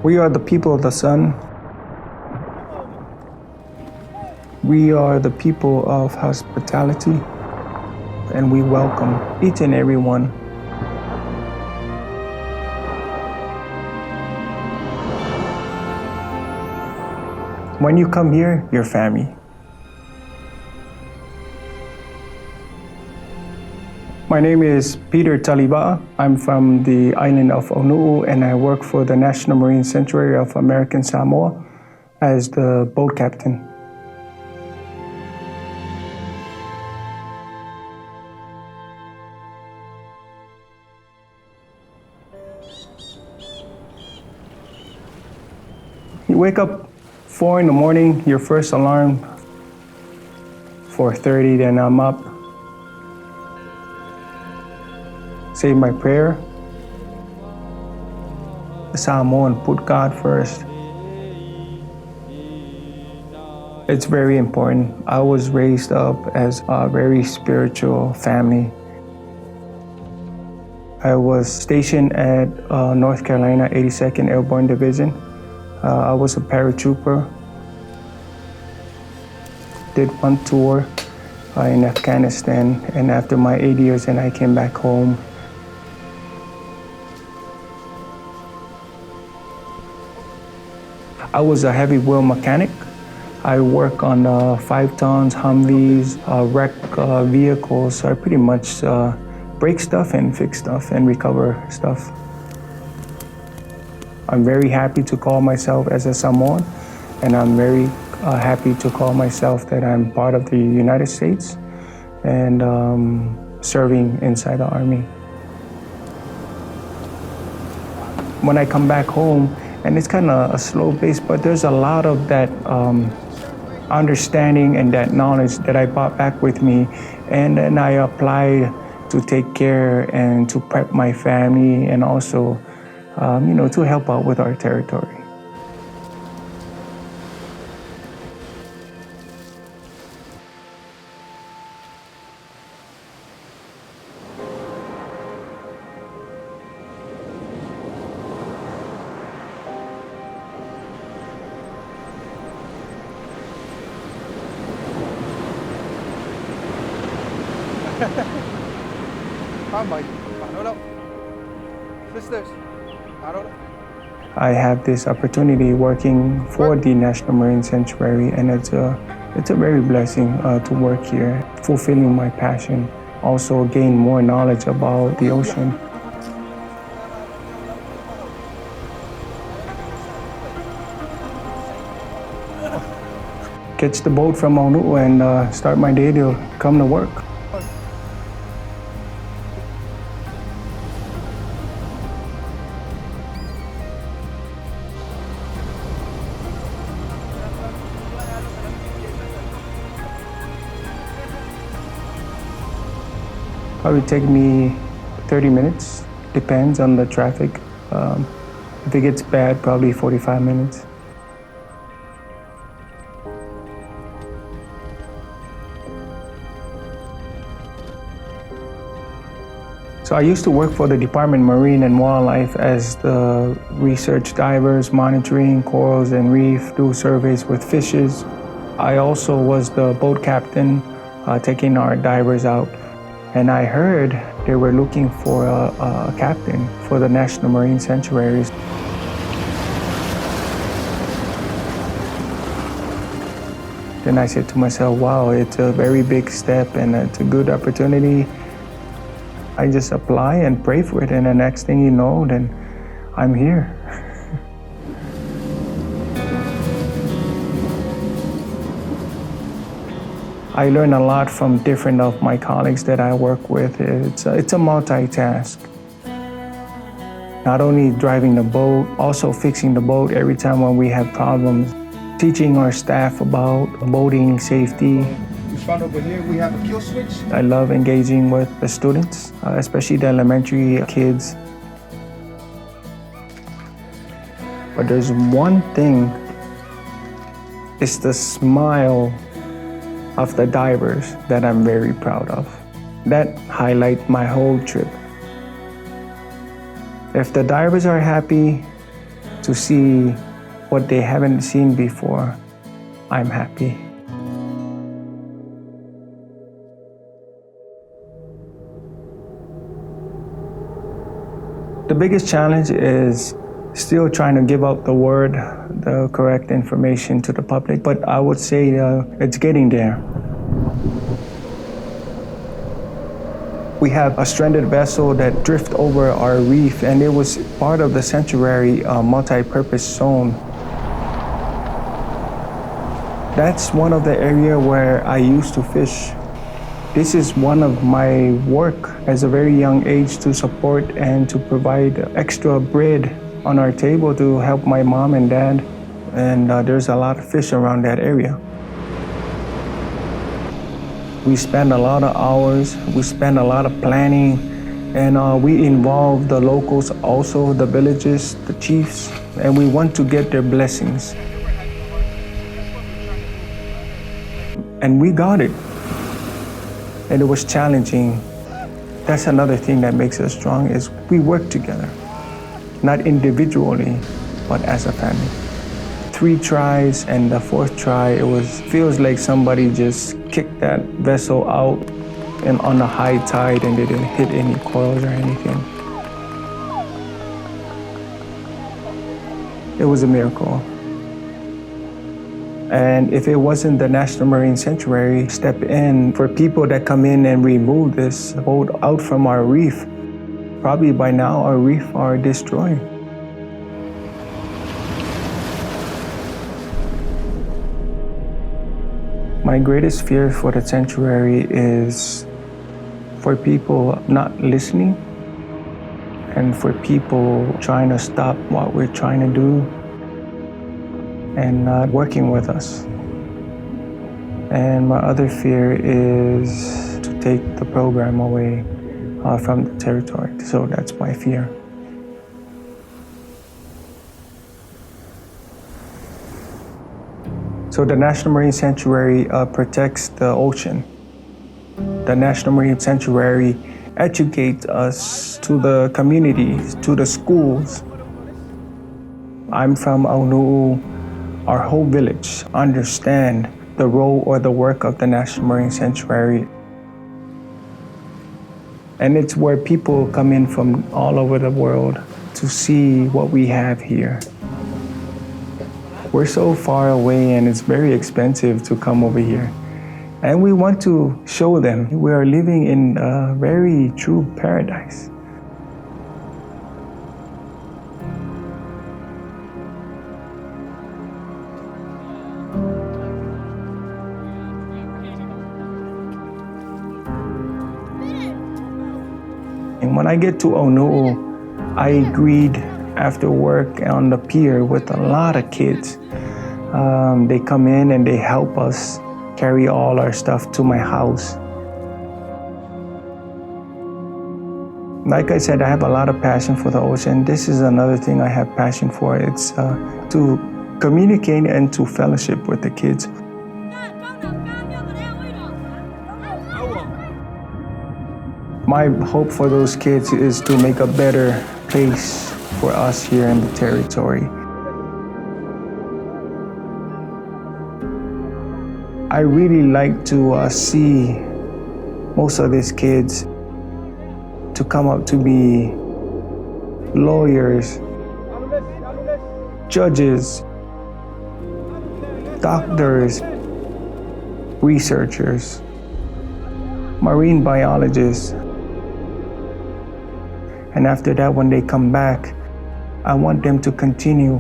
We are the people of the sun. We are the people of hospitality, and we welcome each and every one. When you come here, you're family. My name is Peter Taliva'a. I'm from the island of Onu'u, and I work for the National Marine Sanctuary of American Samoa as the boat captain. You wake up 4 in the morning, your first alarm, 4:30, then I'm up. Say my prayer. The Samoan put God first. It's very important. I was raised up as a very spiritual family. I was stationed at North Carolina 82nd Airborne Division. I was a paratrooper. Did one tour in Afghanistan, and after my 8 years, and I came back home. I was a heavy wheel mechanic. I work on 5 tons, Humvees, wreck vehicles. So I pretty much break stuff and fix stuff and recover stuff. I'm very happy to call myself as a Samoan, and I'm very happy to call myself that I'm part of the United States and serving inside the Army. When I come back home, and it's kind of a slow pace, but there's a lot of that understanding and that knowledge that I brought back with me, and then I applied to take care and to prep my family, and also to help out with our territory. I have this opportunity working for the National Marine Sanctuary, and it's a very blessing to work here, fulfilling my passion, also gain more knowledge about the ocean. Catch the boat from Onu'u and start my day to come to work. Probably take me 30 minutes, depends on the traffic. If it gets bad, probably 45 minutes. So I used to work for the Department of Marine and Wildlife as the research divers, monitoring corals and reef, do surveys with fishes. I also was the boat captain, taking our divers out. And I heard they were looking for a captain for the National Marine Sanctuaries. Then I said to myself, wow, it's a very big step and it's a good opportunity. I just apply and pray for it, and the next thing you know, then I'm here. I learn a lot from different of my colleagues that I work with. It's a multitask. Not only driving the boat, also fixing the boat every time when we have problems. Teaching our staff about boating safety. Front over here, we have a kill switch. I love engaging with the students, especially the elementary kids. But there's one thing, it's the smile of the divers that I'm very proud of. That highlight my whole trip. If the divers are happy, to see what they haven't seen before, I'm happy. The biggest challenge is still trying to give out the word, the correct information to the public, but I would say it's getting there. We have a stranded vessel that drifted over our reef, and it was part of the sanctuary multi-purpose zone. That's one of the areas where I used to fish. This is one of my work as a very young age to support and to provide extra bread on our table to help my mom and dad. And there's a lot of fish around that area. We spend a lot of hours, we spend a lot of planning, and we involve the locals also, the villages, the chiefs, and we want to get their blessings. And we got it. And it was challenging. That's another thing that makes us strong is we work together, not individually, but as a family. 3 tries, and the 4th try, feels like somebody just kicked that vessel out and on a high tide and they didn't hit any coils or anything. It was a miracle. And if it wasn't the National Marine Sanctuary step in for people that come in and remove this boat out from our reef, probably by now our reef are destroyed. My greatest fear for the sanctuary is for people not listening and for people trying to stop what we're trying to do and not working with us. And my other fear is to take the program away from the territory. So that's my fear. So the National Marine Sanctuary protects the ocean. The National Marine Sanctuary educates us to the communities, to the schools. I'm from Aunuu. Our whole village understand the role or the work of the National Marine Sanctuary. And it's where people come in from all over the world to see what we have here. We're so far away and it's very expensive to come over here. And we want to show them we are living in a very true paradise. And when I get to Aunuu, I greet after work on the pier with a lot of kids. They come in and they help us carry all our stuff to my house. Like I said, I have a lot of passion for the ocean. This is another thing I have passion for. It's to communicate and to fellowship with the kids. My hope for those kids is to make a better place for us here in the territory. I really like to see most of these kids to come up to be lawyers, judges, doctors, researchers, marine biologists. And after that, when they come back, I want them to continue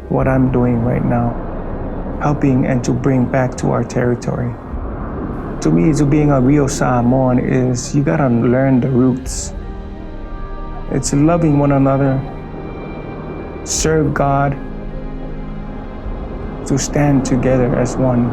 what I'm doing right now, helping and to bring back to our territory. To me, to being a real Samoan is you gotta learn the roots. It's loving one another, serve God, to stand together as one.